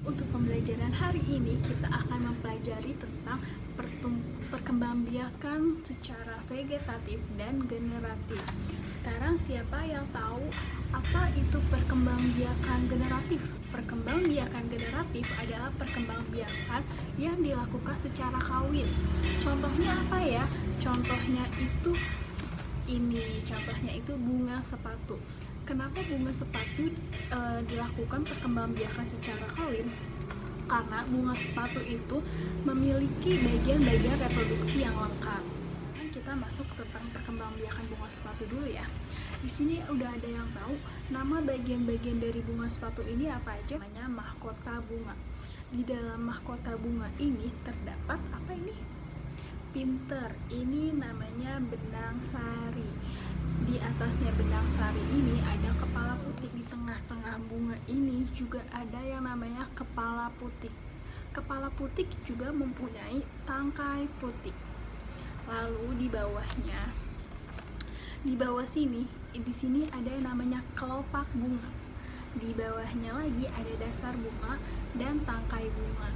Untuk pembelajaran hari ini kita akan mempelajari tentang perkembangbiakan secara vegetatif dan generatif. Sekarang siapa yang tahu apa itu perkembangbiakan generatif? Perkembangbiakan generatif adalah perkembangbiakan yang dilakukan secara kawin. Contohnya apa ya? Contohnya itu bunga sepatu. Kenapa bunga sepatu dilakukan perkembangbiakan secara kawin? Karena bunga sepatu itu memiliki bagian-bagian reproduksi yang lengkap. Kita masuk tentang perkembangbiakan bunga sepatu dulu ya. Di sini udah ada yang tahu nama bagian-bagian dari bunga sepatu ini apa aja? Namanya mahkota bunga. Di dalam mahkota bunga ini terdapat apa ini? Pinter. Ini namanya benang sari. Di atasnya benang sari ini ada kepala putih. Di tengah-tengah bunga ini juga ada yang namanya kepala putih. Kepala putih juga mempunyai tangkai putih. Lalu di bawah sini, di sini ada yang namanya kelopak bunga. Di bawahnya lagi ada dasar bunga dan tangkai bunga.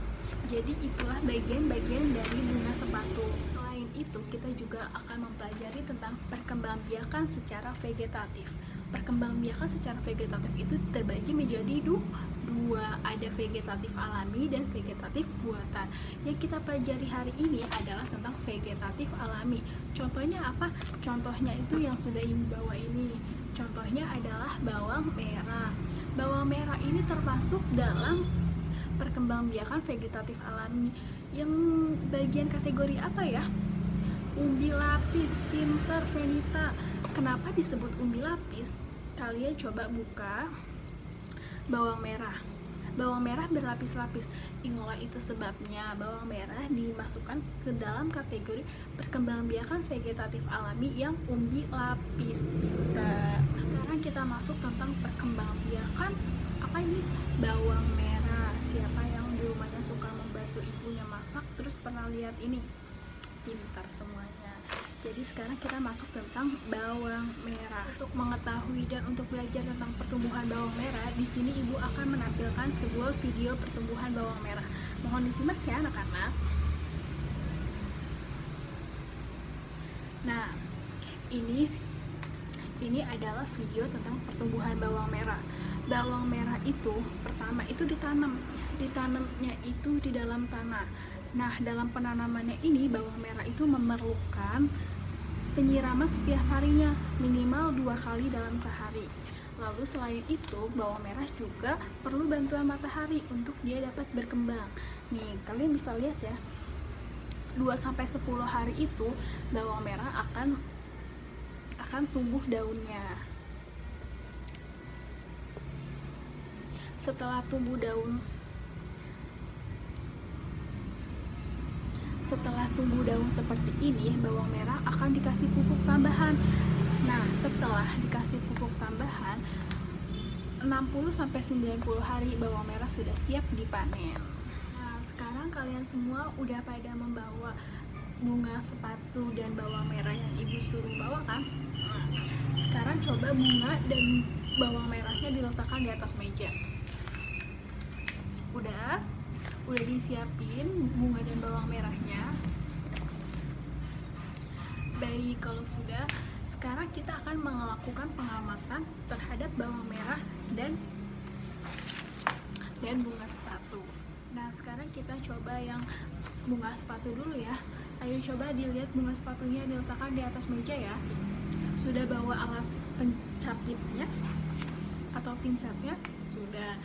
Jadi itulah bagian-bagian dari bunga sepatu. Selain itu, kita juga akan mempelajari tentang perkembangbiakan secara vegetatif. Perkembangbiakan secara vegetatif itu terbagi menjadi dua, ada vegetatif alami dan vegetatif buatan. Yang kita pelajari hari ini adalah tentang vegetatif alami. Contohnya apa? Contohnya itu yang sudah ibu bawa ini. Contohnya adalah bawang merah. Bawang merah ini termasuk dalam perkembangbiakan vegetatif alami. Yang bagian kategori apa ya? Umbi lapis, pinter, Venita. Kenapa disebut umbi lapis? Kalian coba buka bawang merah. Bawang merah berlapis-lapis. Inilah itu sebabnya bawang merah dimasukkan ke dalam kategori perkembangbiakan vegetatif alami yang umbi lapis. Sekarang kita masuk tentang perkembangbiakan apa ini? Bawang merah. Siapa yang di rumahnya suka membantu ibunya masak terus pernah lihat ini? Pintar semuanya. Jadi sekarang kita masuk tentang bawang merah. Untuk mengetahui dan untuk belajar tentang pertumbuhan bawang merah, di sini ibu akan menampilkan sebuah video pertumbuhan bawang merah. Mohon disimak ya anak-anak. Nah, ini adalah video tentang pertumbuhan bawang merah. Bawang merah itu pertama itu ditanamnya itu di dalam tanah. Nah, dalam penanamannya ini bawang merah itu memerlukan penyiraman setiap harinya minimal 2 kali dalam sehari. Lalu selain itu bawang merah juga perlu bantuan matahari untuk dia dapat berkembang. Nih, kalian bisa lihat ya, 2-10 hari itu bawang merah akan tumbuh daunnya. Setelah tumbuh daun seperti ini, bawang merah akan dikasih pupuk tambahan. Nah, setelah dikasih pupuk tambahan 60-90 hari bawang merah sudah siap dipanen. Nah, sekarang kalian semua udah pada membawa bunga sepatu dan bawang merah yang ibu suruh bawa kan? Nah, sekarang coba bunga dan bawang merahnya diletakkan di atas meja. Udah disiapin bunga dan bawang merahnya. Baik, kalau sudah, sekarang kita akan melakukan pengamatan terhadap bawang merah dan bunga sepatu. Nah, sekarang kita coba yang bunga sepatu dulu ya. Ayo coba dilihat bunga sepatunya diletakkan di atas meja ya. Sudah bawa alat pencapitnya atau pincatnya? Sudah.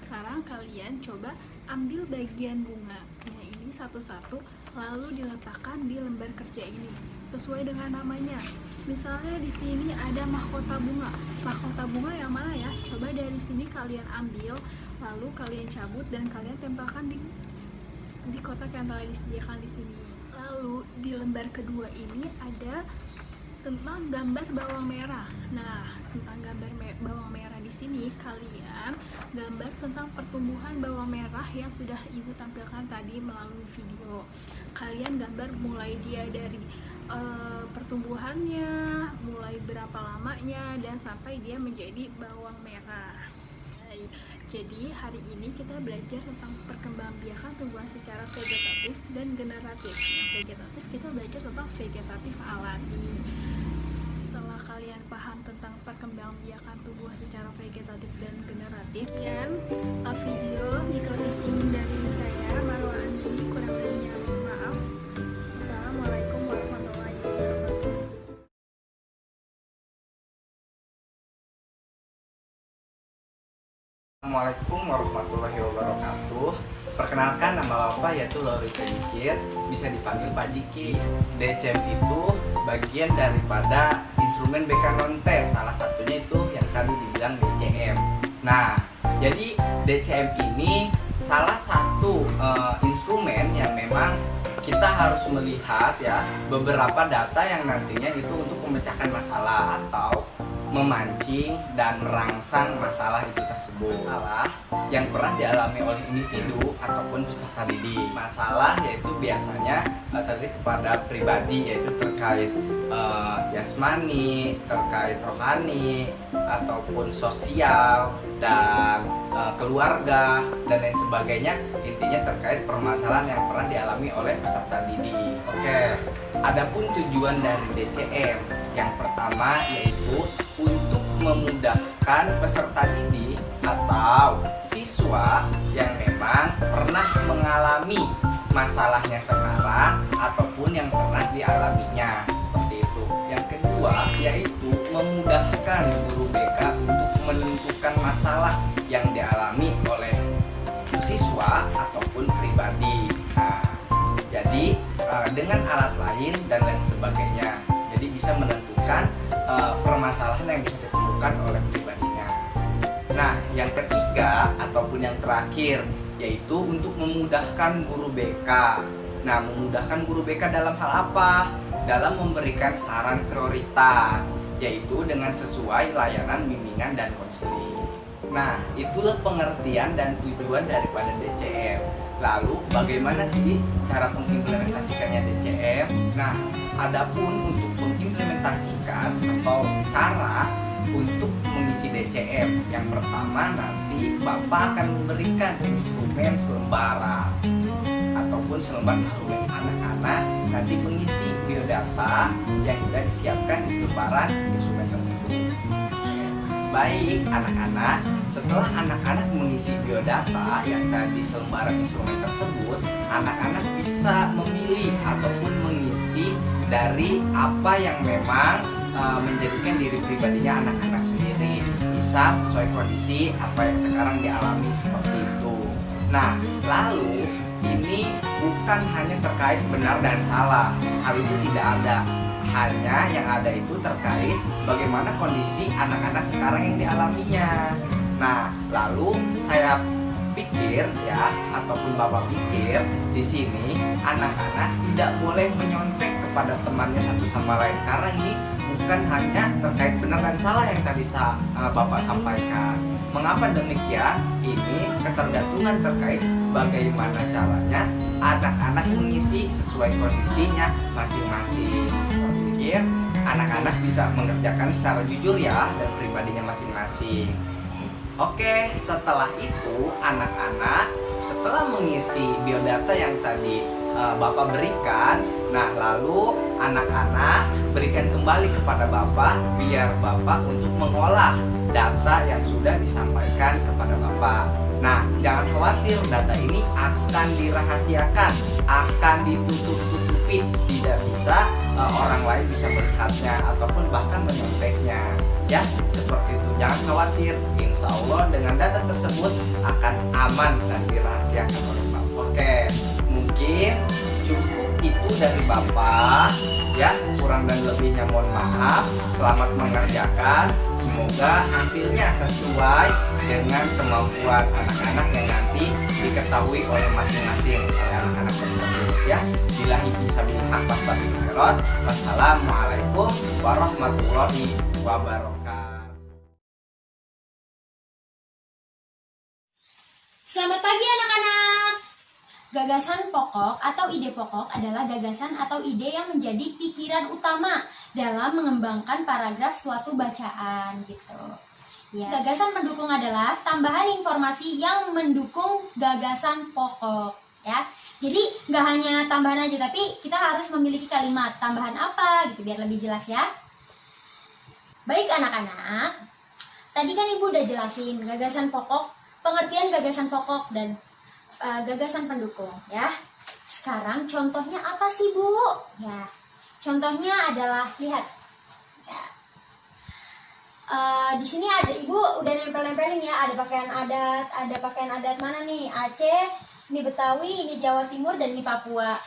Sekarang kalian coba ambil bagian bunganya ini satu-satu, lalu diletakkan di lembar kerja ini sesuai dengan namanya. Misalnya di sini ada mahkota bunga. Mahkota bunga yang mana ya? Coba dari sini kalian ambil, lalu kalian cabut dan kalian tempelkan di kotak yang telah disediakan di sini. Lalu di lembar kedua ini ada tentang gambar bawang merah. Nah, tentang gambar bawang merah di sini kalian gambar tentang pertumbuhan bawang merah yang sudah ibu tampilkan tadi melalui video. Kalian gambar mulai dia dari pertumbuhannya, mulai berapa lamanya dan sampai dia menjadi bawang merah. Nah, Jadi hari ini kita belajar tentang perkembangbiakan tumbuhan secara vegetatif dan generatif. Yang vegetatif kita belajar tentang vegetatif alami. Setelah kalian paham tentang perkembangbiakan tumbuhan secara vegetatif dan generatif, video micro teaching dari saya Marwa Andi, kurang lebihnya mohon maaf. Assalamualaikum warahmatullahi wabarakatuh. Assalamualaikum warahmatullahi wabarakatuh. Perkenalkan, nama Bapak yaitu Lauri Sedikir, bisa dipanggil Pak Jiki. DCM itu bagian daripada instrumen BK non-tes, salah satunya itu yang tadi dibilang DCM. Nah, jadi DCM ini salah satu instrumen yang memang kita harus melihat ya beberapa data yang nantinya itu untuk memecahkan masalah atau memancing dan merangsang masalah itu tersebut. Masalah yang pernah dialami oleh individu ataupun peserta didik. Masalah yaitu biasanya terdiri kepada pribadi, yaitu terkait jasmani, terkait rohani, ataupun sosial dan keluarga dan lain sebagainya. Intinya terkait permasalahan yang pernah dialami oleh peserta didik. Oke, adapun tujuan dari DCM yang pertama yaitu untuk memudahkan peserta didik atau siswa yang memang pernah mengalami masalahnya sekarang ataupun yang pernah dialaminya, seperti itu. Yang kedua yaitu memudahkan guru BK untuk menentukan masalah yang dialami oleh siswa ataupun pribadi. Nah, jadi dengan alat lain dan lain sebagainya, jadi bisa menentukan permasalahan yang bisa ditemukan oleh pribadinya. Nah, yang ketiga ataupun yang terakhir yaitu untuk memudahkan guru BK. Nah, memudahkan guru BK dalam hal apa? Dalam memberikan saran prioritas, yaitu dengan sesuai layanan bimbingan dan konseling. Nah, itulah pengertian dan tujuan daripada DCM. Lalu bagaimana sih cara mengimplementasikannya DCM? Nah, adapun untuk mengimplementasikan atau cara untuk mengisi DCM, yang pertama nanti Bapak akan memberikan instrumen selembaran ataupun selembar instrumen anak-anak nanti mengisi biodata yang sudah disiapkan di selembaran instrumen tersebut. Baik anak-anak, setelah anak-anak mengisi biodata yang tadi selembaran instrumen tersebut, anak-anak bisa memilih ataupun mengisi dari apa yang memang menjadikan diri pribadinya anak-anak sendiri. Misal sesuai kondisi apa yang sekarang dialami, seperti itu. Nah, lalu ini bukan hanya terkait benar dan salah, hal itu tidak ada. Hanya yang ada itu terkait bagaimana kondisi anak-anak sekarang yang dialaminya. Nah, lalu saya pikir ya, ataupun Bapak pikir di sini anak-anak tidak boleh menyontek kepada temannya satu sama lain, karena ini bukan hanya terkait benar dan salah yang tadi Bapak sampaikan. Mengapa demikian? Ini ketergantungan terkait bagaimana caranya anak-anak mengisi sesuai kondisinya masing-masing. Seperti itu, anak-anak bisa mengerjakan secara jujur ya dan pribadinya masing-masing. Oke, setelah itu anak-anak setelah mengisi biodata yang tadi Bapak berikan, nah lalu anak-anak berikan kembali kepada Bapak biar Bapak untuk mengolah data yang sudah disampaikan kepada Bapak. Nah, jangan khawatir, data ini akan dirahasiakan, akan ditutup-tutupi, tidak bisa orang lain bisa melihatnya ataupun bahkan menyonteknya. Ya, seperti itu. Jangan khawatir, insya Allah dengan data tersebut akan aman dan dirahasiakan oleh Bapak. Oke, mungkin cukup itu dari Bapak. Ya, kurang dan lebihnya mohon maaf. Selamat mengerjakan. Semoga hasilnya sesuai dengan kemampuan anak-anak yang nanti diketahui oleh masing-masing oleh anak-anak tersebut ya. Billahi fisabilillah wastabil khairat. Wassalamualaikum warahmatullahi wabarakatuh. Selamat pagi anak-anak. Gagasan pokok atau ide pokok adalah gagasan atau ide yang menjadi pikiran utama dalam mengembangkan paragraf suatu bacaan gitu. Ya. Gagasan pendukung adalah tambahan informasi yang mendukung gagasan pokok, ya. Jadi nggak hanya tambahan aja, tapi kita harus memiliki kalimat tambahan apa gitu biar lebih jelas ya. Baik anak-anak, tadi kan Ibu udah jelasin gagasan pokok, pengertian gagasan pokok dan gagasan pendukung, ya. Sekarang contohnya apa sih Bu? Ya, contohnya adalah lihat. Ya. Di sini ada Ibu udah nempel-nempelin ya, ada pakaian adat mana nih? Aceh, ini Betawi, ini Jawa Timur, dan ini Papua.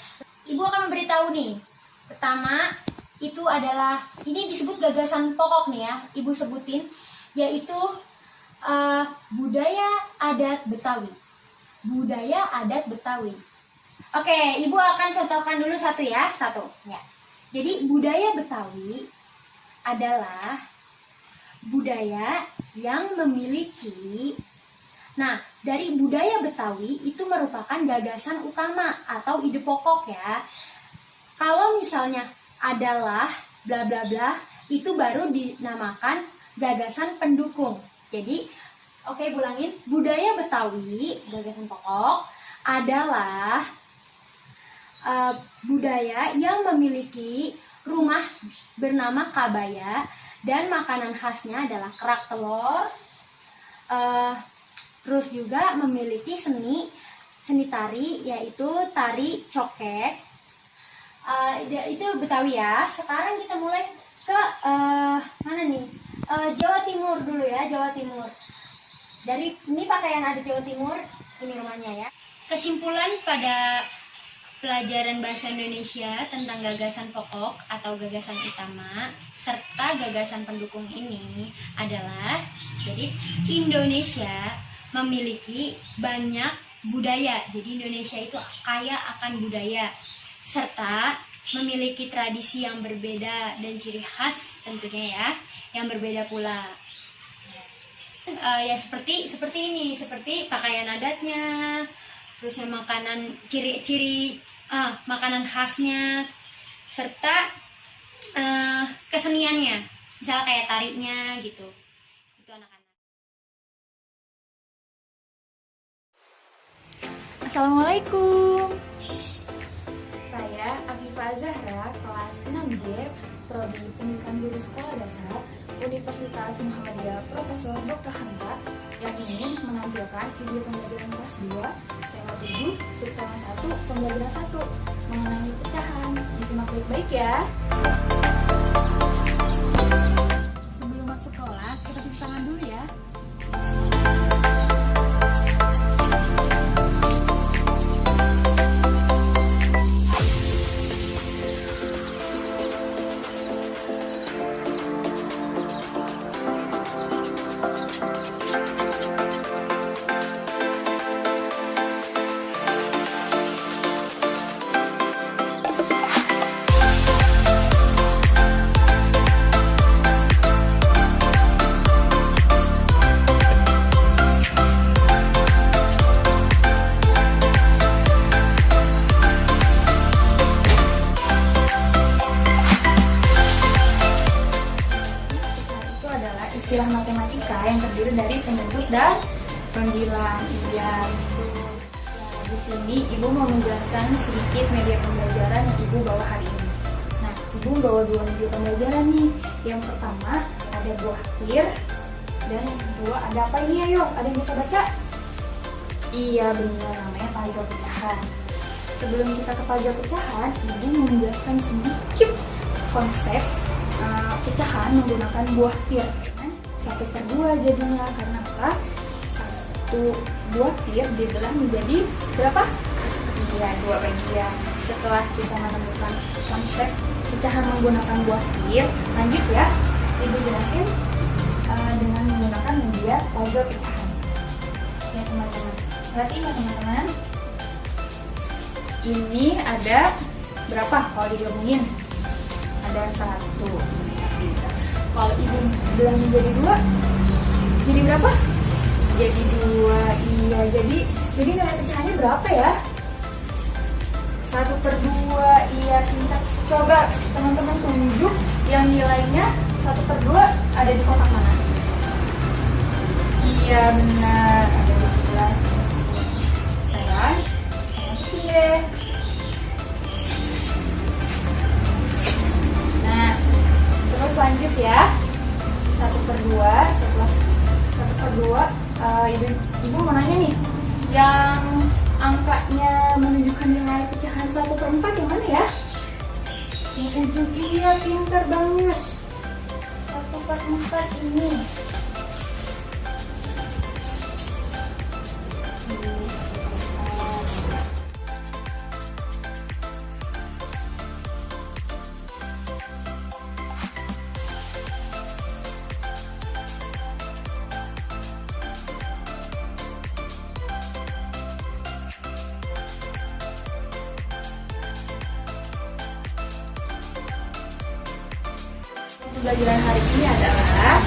Ibu akan memberitahu nih. Pertama, itu adalah ini disebut gagasan pokok nih ya. Ibu sebutin yaitu budaya adat Betawi. Budaya adat Betawi. Oke, Ibu akan contohkan dulu satu ya, satu. Ya. Jadi budaya Betawi adalah budaya yang memiliki. Nah, dari budaya Betawi itu merupakan gagasan utama atau ide pokok ya. Kalau misalnya adalah bla bla bla, itu baru dinamakan gagasan pendukung. Jadi, oke, ulangin. Budaya Betawi, gagasan pokok adalah budaya yang memiliki rumah bernama kabaya dan makanan khasnya adalah kerak telur. Terus juga memiliki seni tari, yaitu tari cokek. Itu Betawi ya. Sekarang kita mulai ke mana nih? Jawa Timur dulu ya, Jawa Timur. Dari ini pakaian ada Jawa Timur, ini rumahnya ya. Kesimpulan pada pelajaran bahasa Indonesia tentang gagasan pokok atau gagasan utama serta gagasan pendukung ini adalah, jadi Indonesia memiliki banyak budaya. Jadi Indonesia itu kaya akan budaya serta memiliki tradisi yang berbeda dan ciri khas tentunya ya, yang berbeda pula. Ya seperti ini, seperti pakaian adatnya, terus yang makanan ciri-ciri makanan khasnya serta keseniannya, misalnya kayak tariknya gitu. Itu anak-anak. Assalamualaikum. Saya Afifah Zahra, kelas 6J, Prodi Pendidikan Guru Sekolah Dasar, Universitas Muhammadiyah Profesor Dr. Hamka, yang ingin menampilkan video pembelajaran kelas 2, tema 7, subtema 1, pembelajaran 1, mengenai pecahan. Disimak baik-baik ya. Sebelum masuk kelas, kita cuci tangan dulu ya. Istilah matematika yang terdiri dari penyebut dan panggilan. Ya, di sini Ibu mau menjelaskan sedikit media pembelajaran yang Ibu bawa hari ini. Nah, Ibu bawa 2 media pembelajaran nih. Yang pertama ada buah pir, dan yang kedua ada apa ini? Ayo, ada yang bisa baca? Iya benar, namanya puzzle pecahan. Sebelum kita ke puzzle pecahan, Ibu mau menjelaskan sedikit konsep pecahan menggunakan buah pir. 1/2 jadinya, karena apa? 1 buah pir dibelah menjadi berapa? Iya, 2 bagian. Setelah kita menemukan konsep pecahan menggunakan buah pir, lanjut ya, Ibu jelasin dengan menggunakan media puzzle pecahan. Ya teman-teman, perhatiin ya teman-teman, ini ada berapa kalau digabungin? Ada 1. Kalau Ibu belah menjadi 2, jadi berapa? Jadi 2, iya. Jadi nilai pecahannya berapa ya? 1/2, iya. Kita coba teman-teman tunjuk yang nilainya 1/2 ada di kotak mana? Iya benar, ada di sebelah sini. Sekarang masukin deh. Nah, terus lanjut ya. 1/2. Setelah 1/2, ibu mau nanya nih, yang angkanya menunjukkan nilai pecahan 1/4 yang mana ya? Yang ujung, iya, pintar banget. 1/4 ini. Pembelajaran hari ini adalah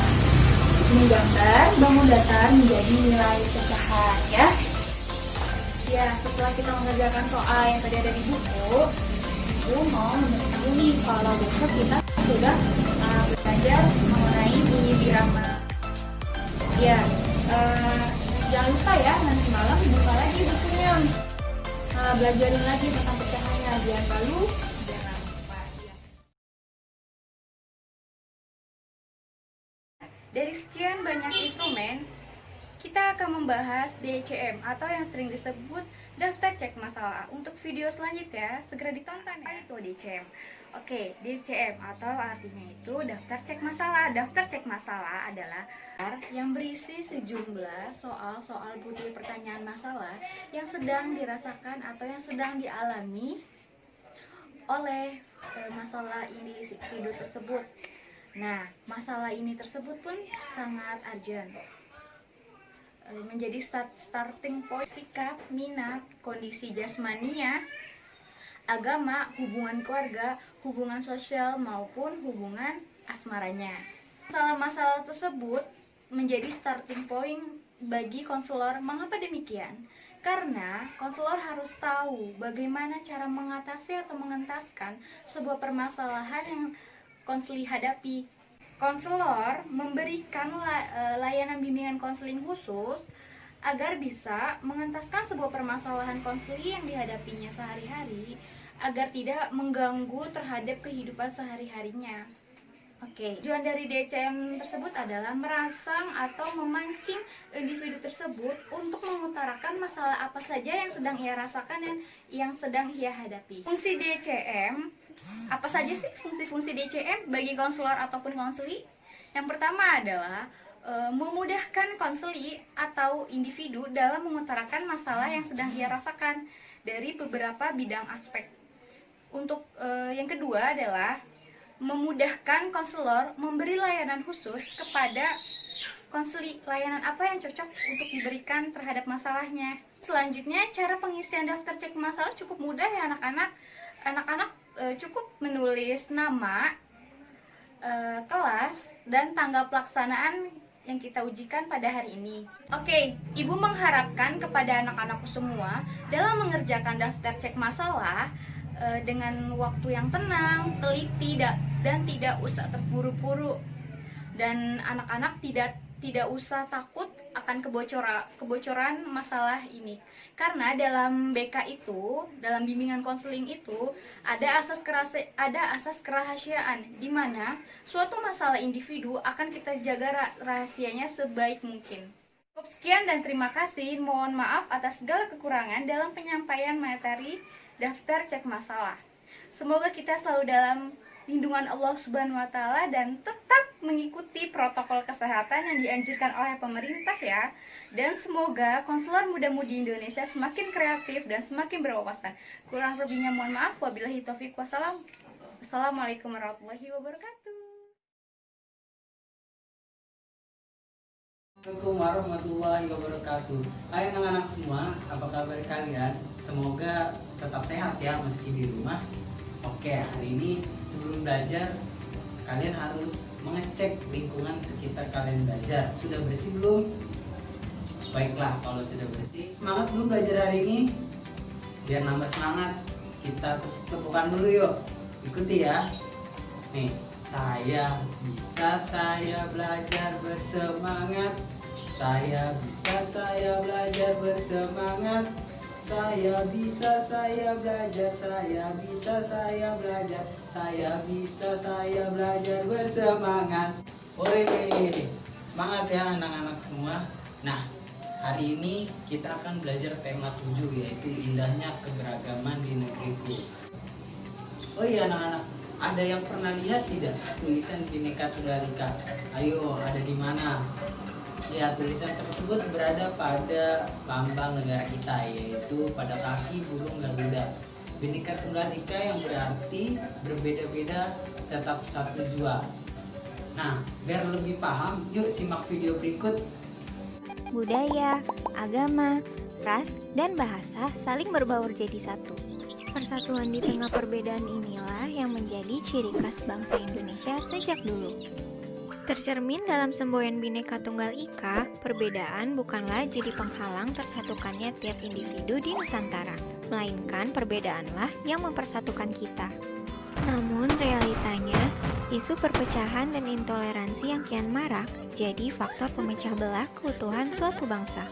menggambar bangun datar menjadi nilai pecahan ya. Ya, setelah kita mengerjakan soal yang tadi ada di buku, ibu mau menemani nih kalau besok kita sudah belajar mengenai bunyi birama. Ya, jangan lupa ya nanti malam buka lagi bukunya, belajarin lagi tentang pecahannya biar lalu jangan lupa ya. Dari sekian banyak instrumen, kita akan membahas DCM atau yang sering disebut daftar cek masalah. Untuk video selanjutnya segera ditonton ya. Apa itu DCM? Oke, DCM atau artinya itu daftar cek masalah. Daftar cek masalah adalah yang berisi sejumlah soal-soal butir pertanyaan masalah yang sedang dirasakan atau yang sedang dialami oleh masalah individu tersebut. Nah, masalah ini tersebut pun sangat urgent. Menjadi starting point sikap, minat, kondisi jasmania, agama, hubungan keluarga, hubungan sosial maupun hubungan asmaranya. Masalah-masalah tersebut menjadi starting point bagi konselor. Mengapa demikian? Karena konselor harus tahu bagaimana cara mengatasi atau mengentaskan sebuah permasalahan yang konseli hadapi. Konselor memberikan layanan bimbingan konseling khusus agar bisa mengentaskan sebuah permasalahan konseli yang dihadapinya sehari-hari agar tidak mengganggu terhadap kehidupan sehari-harinya. Oke, tujuan dari DCM tersebut adalah merangsang atau memancing individu tersebut untuk mengutarakan masalah apa saja yang sedang ia rasakan dan yang sedang ia hadapi. Fungsi DCM, apa saja sih fungsi-fungsi DCM bagi konselor ataupun konseli? Yang pertama adalah memudahkan konseli atau individu dalam mengutarakan masalah yang sedang ia rasakan dari beberapa bidang aspek. Untuk yang kedua adalah memudahkan konselor memberi layanan khusus kepada konseli, layanan apa yang cocok untuk diberikan terhadap masalahnya. Selanjutnya, cara pengisian daftar cek masalah cukup mudah ya anak-anak. Anak-anak cukup menulis nama, kelas, dan tanggal pelaksanaan yang kita ujikan pada hari ini. Oke, Ibu mengharapkan kepada anak-anakku semua dalam mengerjakan daftar cek masalah dengan waktu yang tenang, teliti, dan tidak usah terburu-buru. Dan anak-anak tidak usah takut akan kebocoran masalah ini. Karena dalam BK itu, dalam bimbingan konseling itu, ada asas kerahasiaan di mana suatu masalah individu akan kita jaga rahasianya sebaik mungkin. Cukup sekian dan terima kasih. Mohon maaf atas segala kekurangan dalam penyampaian materi daftar cek masalah. Semoga kita selalu dalam lindungan Allah Subhanahu wa Ta'ala dan tetap mengikuti protokol kesehatan yang dianjurkan oleh pemerintah ya. Dan semoga konselor muda-mudi Indonesia semakin kreatif dan semakin berwawasan. Kurang lebihnya mohon maaf. Wabillahi taufiq wassalam. Assalamualaikum warahmatullahi wabarakatuh. Assalamualaikum warahmatullahi wabarakatuh. Hai anak-anak semua, apa kabar kalian? Semoga tetap sehat ya meski di rumah. Oke, hari ini sebelum belajar kalian harus mengecek lingkungan sekitar kalian belajar. Sudah bersih belum? Baiklah, kalau sudah bersih, semangat belum belajar hari ini? Biar nambah semangat, kita tepukan dulu yuk. Ikuti ya. Nih, Saya bisa, saya belajar bersemangat. Saya bisa, saya belajar bersemangat. Saya bisa, saya belajar. Saya bisa, saya belajar. Saya bisa, saya belajar bersemangat. Ore, semangat ya anak-anak semua. Nah, hari ini kita akan belajar tema 7, yaitu indahnya keberagaman di negeriku. Oh iya anak-anak, ada yang pernah lihat tidak tulisan Bhinneka Tunggal Ika? Ayo, ada di mana? Ya, tulisan tersebut berada pada lambang negara kita, yaitu pada kaki burung Garuda. Bhinneka Tunggal Ika yang berarti berbeda-beda tetap satu jua. Nah, biar lebih paham, yuk simak video berikut. Budaya, agama, ras, dan bahasa saling berbaur jadi satu. Persatuan di tengah perbedaan inilah yang menjadi ciri khas bangsa Indonesia sejak dulu. Tercermin dalam semboyan Bhinneka Tunggal Ika, perbedaan bukanlah jadi penghalang tersatukannya tiap individu di Nusantara, melainkan perbedaanlah yang mempersatukan kita. Namun realitanya, isu perpecahan dan intoleransi yang kian marak jadi faktor pemecah belah keutuhan suatu bangsa.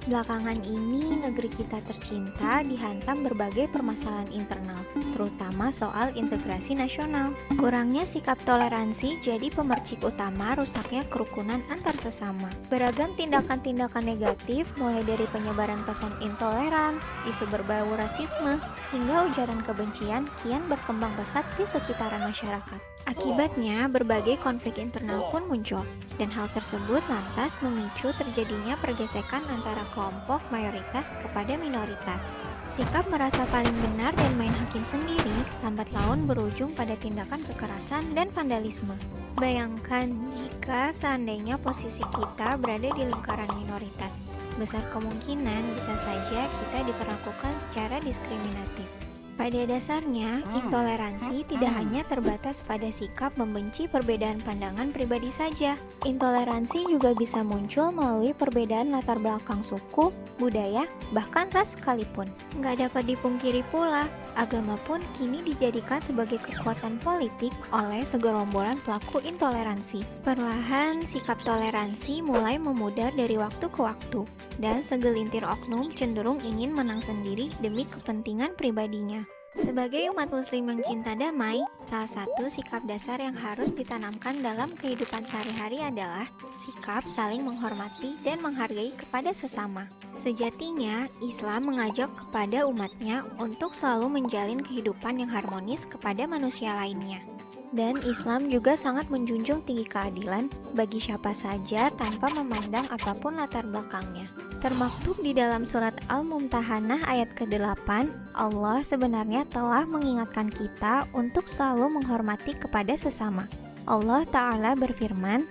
Belakangan ini, negeri kita tercinta dihantam berbagai permasalahan internal, terutama soal integrasi nasional. Kurangnya sikap toleransi jadi pemercik utama rusaknya kerukunan antar sesama. Beragam tindakan-tindakan negatif, mulai dari penyebaran pesan intoleran, isu berbau rasisme, hingga ujaran kebencian kian berkembang pesat di sekitaran masyarakat. Akibatnya, berbagai konflik internal pun muncul, dan hal tersebut lantas memicu terjadinya pergesekan antara kelompok mayoritas kepada minoritas. Sikap merasa paling benar dan main hakim sendiri, lambat laun berujung pada tindakan kekerasan dan vandalisme. Bayangkan jika seandainya posisi kita berada di lingkaran minoritas, besar kemungkinan bisa saja kita diperlakukan secara diskriminatif. Pada dasarnya, intoleransi tidak hanya terbatas pada sikap membenci perbedaan pandangan pribadi saja. Intoleransi juga bisa muncul melalui perbedaan latar belakang suku, budaya, bahkan ras sekalipun. Nggak dapat dipungkiri pula, agama pun kini dijadikan sebagai kekuatan politik oleh segerombolan pelaku intoleransi. Perlahan, sikap toleransi mulai memudar dari waktu ke waktu, dan segelintir oknum cenderung ingin menang sendiri demi kepentingan pribadinya. Sebagai umat muslim yang cinta damai, salah satu sikap dasar yang harus ditanamkan dalam kehidupan sehari-hari adalah sikap saling menghormati dan menghargai kepada sesama. Sejatinya, Islam mengajak kepada umatnya untuk selalu menjalin kehidupan yang harmonis kepada manusia lainnya. Dan Islam juga sangat menjunjung tinggi keadilan bagi siapa saja tanpa memandang apapun latar belakangnya. Termaktub di dalam surat Al-Mumtahanah ayat ke-8, Allah sebenarnya telah mengingatkan kita untuk selalu menghormati kepada sesama. Allah Ta'ala berfirman,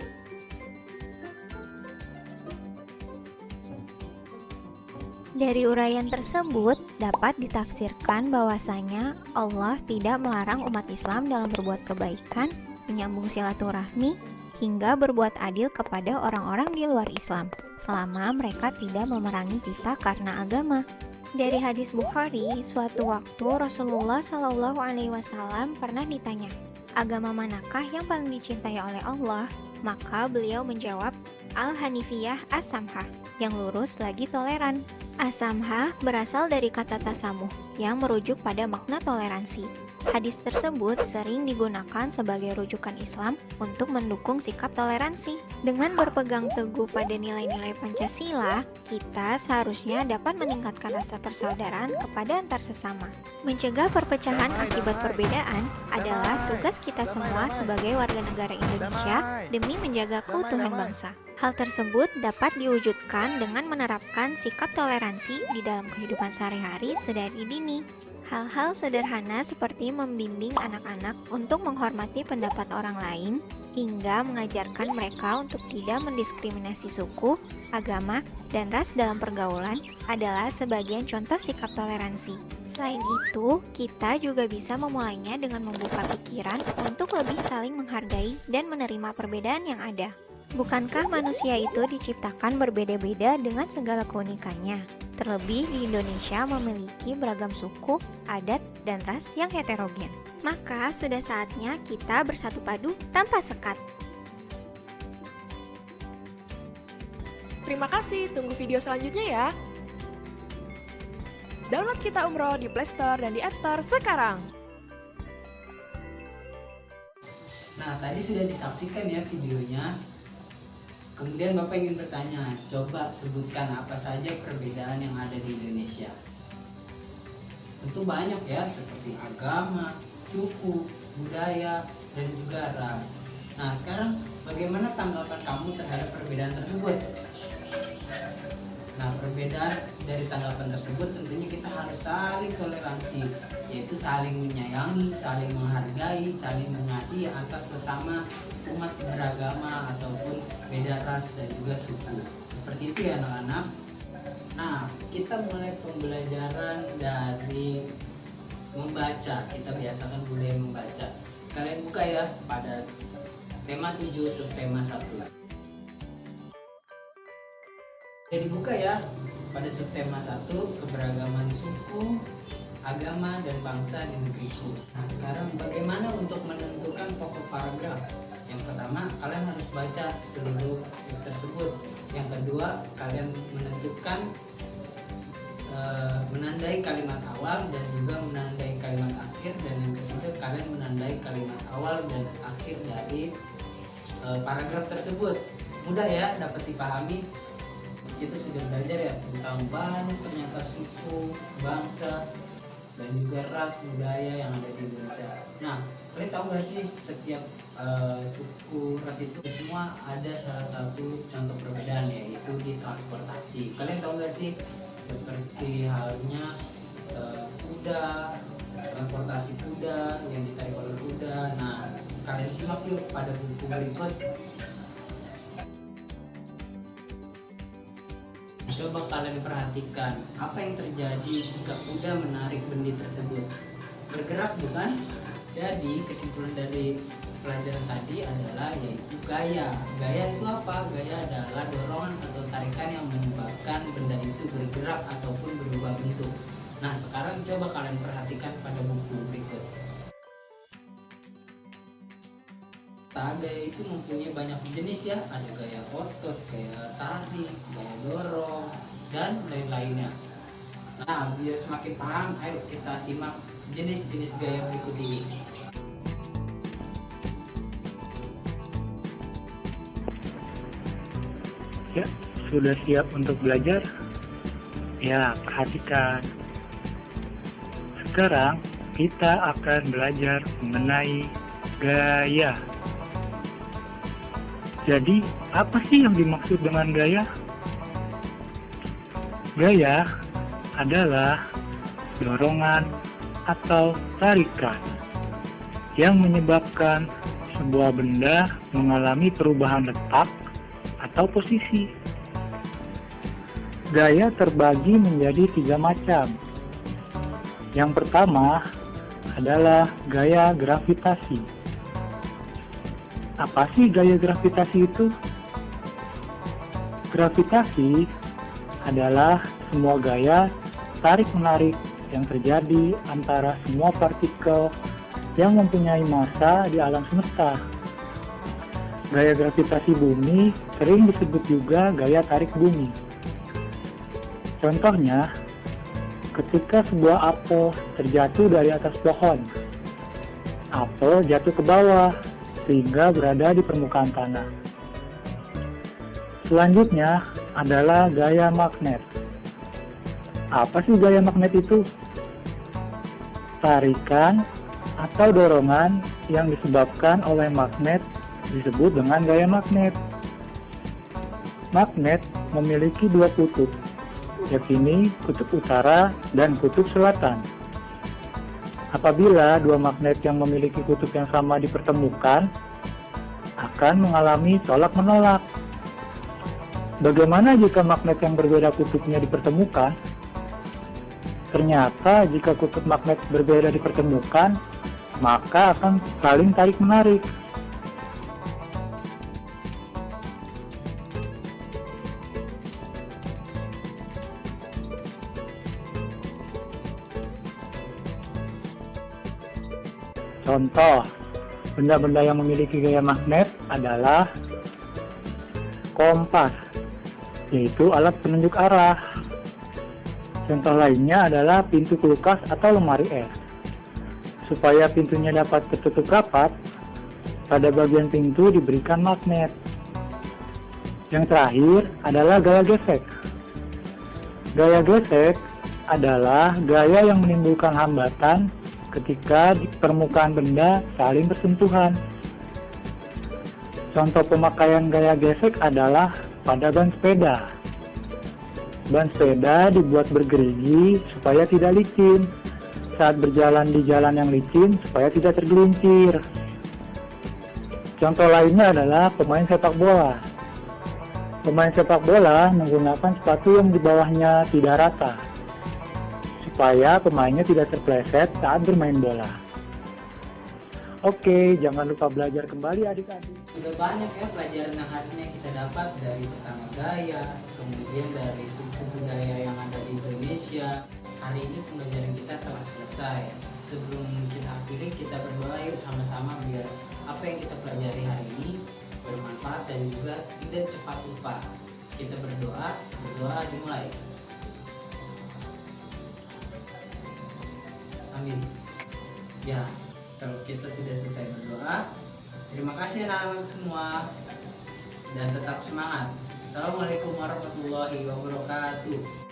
dari uraian tersebut dapat ditafsirkan bahwasanya Allah tidak melarang umat Islam dalam berbuat kebaikan, menyambung silaturahmi, hingga berbuat adil kepada orang-orang di luar Islam, selama mereka tidak memerangi kita karena agama. Dari hadis Bukhari, suatu waktu Rasulullah SAW pernah ditanya, agama manakah yang paling dicintai oleh Allah? Maka beliau menjawab, Al-Hanifiyah As-Samhah, yang lurus lagi toleran. As-Samhah berasal dari kata tasamuh, yang merujuk pada makna toleransi. Hadis tersebut sering digunakan sebagai rujukan Islam untuk mendukung sikap toleransi. Dengan berpegang teguh pada nilai-nilai Pancasila, kita seharusnya dapat meningkatkan rasa persaudaraan kepada antar sesama. Mencegah perpecahan akibat perbedaan adalah tugas kita semua sebagai warga negara Indonesia demi menjaga keutuhan bangsa. Hal tersebut dapat diwujudkan dengan menerapkan sikap toleransi di dalam kehidupan sehari-hari sedari dini. Hal-hal sederhana seperti membimbing anak-anak untuk menghormati pendapat orang lain, hingga mengajarkan mereka untuk tidak mendiskriminasi suku, agama, dan ras dalam pergaulan adalah sebagian contoh sikap toleransi. Selain itu, kita juga bisa memulainya dengan membuka pikiran untuk lebih saling menghargai dan menerima perbedaan yang ada. Bukankah manusia itu diciptakan berbeda-beda dengan segala keunikannya? Terlebih di Indonesia memiliki beragam suku, adat, dan ras yang heterogen. Maka sudah saatnya kita bersatu padu tanpa sekat. Terima kasih, tunggu video selanjutnya ya. Download Kita Umroh di Play Store dan di App Store sekarang. Nah, tadi sudah disaksikan ya videonya. Kemudian Bapak ingin bertanya, coba sebutkan apa saja perbedaan yang ada di Indonesia. Tentu banyak ya, seperti agama, suku, budaya, dan juga ras. Nah, sekarang bagaimana tanggapan kamu terhadap perbedaan tersebut? Nah, perbedaan dari tanggapan tersebut tentunya kita harus saling toleransi, yaitu saling menyayangi, saling menghargai, saling mengasihi antar sesama umat beragama ataupun beda ras dan juga suku. Seperti itu ya anak-anak. Nah, kita mulai pembelajaran dari membaca. Kita biasakan budaya membaca. Kalian buka ya pada tema 7 subtema 1. Jadi buka ya pada subtema 1, keberagaman suku, agama, dan bangsa di negeriku. Nah, sekarang bagaimana untuk menentukan pokok paragraf? Yang pertama, kalian harus baca seluruh teks tersebut. Yang kedua, kalian menentukan menandai kalimat awal dan juga menandai kalimat akhir. Dan yang ketiga, kalian menandai kalimat awal dan akhir dari paragraf tersebut. Mudah ya, dapat dipahami. Kita sudah belajar ya tentang banyak ternyata suku, bangsa, dan juga ras budaya yang ada di Indonesia. Nah, kalian tahu nggak sih setiap suku ras itu semua ada salah satu contoh perbedaan, yaitu di transportasi. Kalian tahu nggak sih seperti halnya kuda, transportasi kuda yang ditarik oleh kuda. Nah, kalian simak yuk pada buku berikut. Coba kalian perhatikan apa yang terjadi jika kuda menarik bendi tersebut. Bergerak bukan? Jadi kesimpulan dari pelajaran tadi adalah yaitu gaya. Gaya itu apa? Gaya adalah dorongan atau tarikan yang menyebabkan benda itu bergerak ataupun berubah bentuk. Nah, sekarang coba kalian perhatikan pada buku berikut. Gaya itu mempunyai banyak jenis ya, ada gaya otot, gaya tarik, gaya dorong, dan lain-lainnya. Nah, biar semakin paham, ayo kita simak jenis-jenis gaya berikut ini. Ya, sudah siap untuk belajar? Ya, perhatikan. Sekarang kita akan belajar mengenai gaya. Jadi, apa sih yang dimaksud dengan gaya? Gaya adalah dorongan atau tarikan yang menyebabkan sebuah benda mengalami perubahan letak atau posisi. Gaya terbagi menjadi 3 macam. Yang pertama adalah gaya gravitasi. Apa sih gaya gravitasi itu? Gravitasi adalah semua gaya tarik-menarik yang terjadi antara semua partikel yang mempunyai massa di alam semesta. Gaya gravitasi bumi sering disebut juga gaya tarik bumi. Contohnya, ketika sebuah apel terjatuh dari atas pohon, apel jatuh ke bawah sehingga berada di permukaan tanah. Selanjutnya adalah gaya magnet. Apa sih gaya magnet itu? Tarikan atau dorongan yang disebabkan oleh magnet disebut dengan gaya magnet. Magnet memiliki 2 kutub, yakni kutub utara dan kutub selatan. Apabila 2 magnet yang memiliki kutub yang sama dipertemukan, akan mengalami tolak-menolak. Bagaimana jika magnet yang berbeda kutubnya dipertemukan? Ternyata jika kutub magnet berbeda dipertemukan, maka akan saling tarik-menarik. Contoh, benda-benda yang memiliki gaya magnet adalah kompas, yaitu alat penunjuk arah. Contoh lainnya adalah pintu kulkas atau lemari es. Supaya pintunya dapat tertutup rapat, pada bagian pintu diberikan magnet. Yang terakhir adalah gaya gesek. Gaya gesek adalah gaya yang menimbulkan hambatan ketika di permukaan benda saling bersentuhan. Contoh pemakaian gaya gesek adalah pada ban sepeda. Ban sepeda dibuat bergerigi supaya tidak licin saat berjalan di jalan yang licin supaya tidak tergelincir. Contoh lainnya adalah pemain sepak bola. Pemain sepak bola menggunakan sepatu yang di bawahnya tidak rata supaya pemainnya tidak terpleset saat bermain bola. Oke, jangan lupa belajar kembali adik-adik. Sudah banyak ya pelajaran yang hari ini kita dapat, dari pertama gaya, kemudian dari suku budaya yang ada di Indonesia. Hari ini pembelajaran kita telah selesai. Sebelum kita akhiri, kita berdoa yuk sama-sama biar apa yang kita pelajari hari ini bermanfaat dan juga tidak cepat lupa. Kita berdoa dimulai. Amin. Ya, kalau kita sudah selesai berdoa, terima kasih anak-anak semua dan tetap semangat. Assalamualaikum warahmatullahi wabarakatuh.